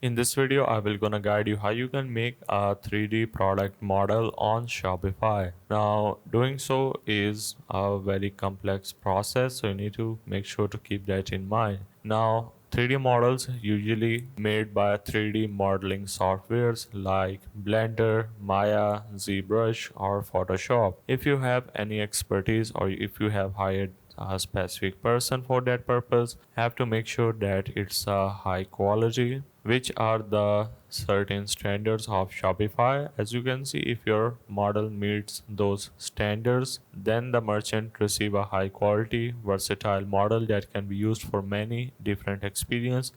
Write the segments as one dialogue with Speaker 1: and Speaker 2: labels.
Speaker 1: In this video, I will gonna guide you how you can make a 3D product model on Shopify. Now, doing so is a very complex process, so you need to make sure to keep that in mind. Now, 3D models usually made by 3D modeling softwares like Blender, Maya, ZBrush, or Photoshop. If you have any expertise or if you have hired a specific person for that purpose, have to make sure that it's a high quality, which are the certain standards of Shopify. As you can see, if your model meets those standards, then the merchant receive a high quality versatile model that can be used for many different experience,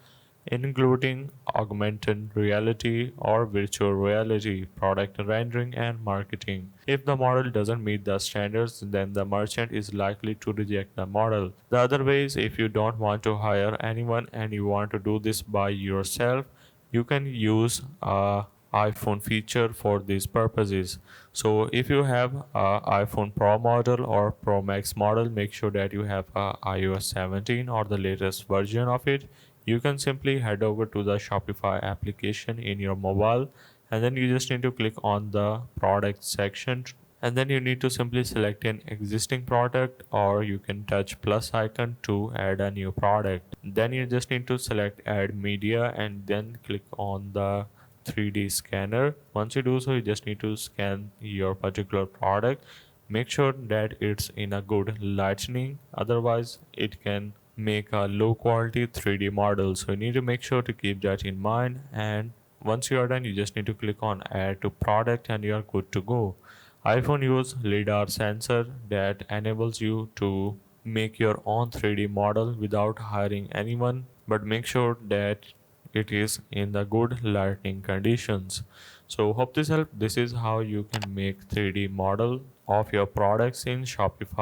Speaker 1: including augmented reality or virtual reality, product rendering, and marketing. If the model doesn't meet the standards, then the merchant is likely to reject the model. The other way is if you don't want to hire anyone and you want to do this by yourself, you can use a iPhone feature for these purposes. So if you have a iPhone Pro model or Pro Max model, make sure that you have a iOS 17 or the latest version of it. You can simply head over to the Shopify application in your mobile, and then you just need to click on the product section, and then you need to simply select an existing product, or you can touch plus icon to add a new product. Then you just need to select add media and then click on the 3D scanner. Once you do so, you just need to scan your particular product. Make sure that it's in a good lighting, otherwise it can make a low quality 3D model. So you need to make sure to keep that in mind, and once you are done, you just need to click on add to product and you are good to go. iPhone use lidar sensor that enables you to make your own 3D model without hiring anyone, but make sure that it is in the good lighting conditions. So hope this helped. This is how you can make 3D model of your products in Shopify.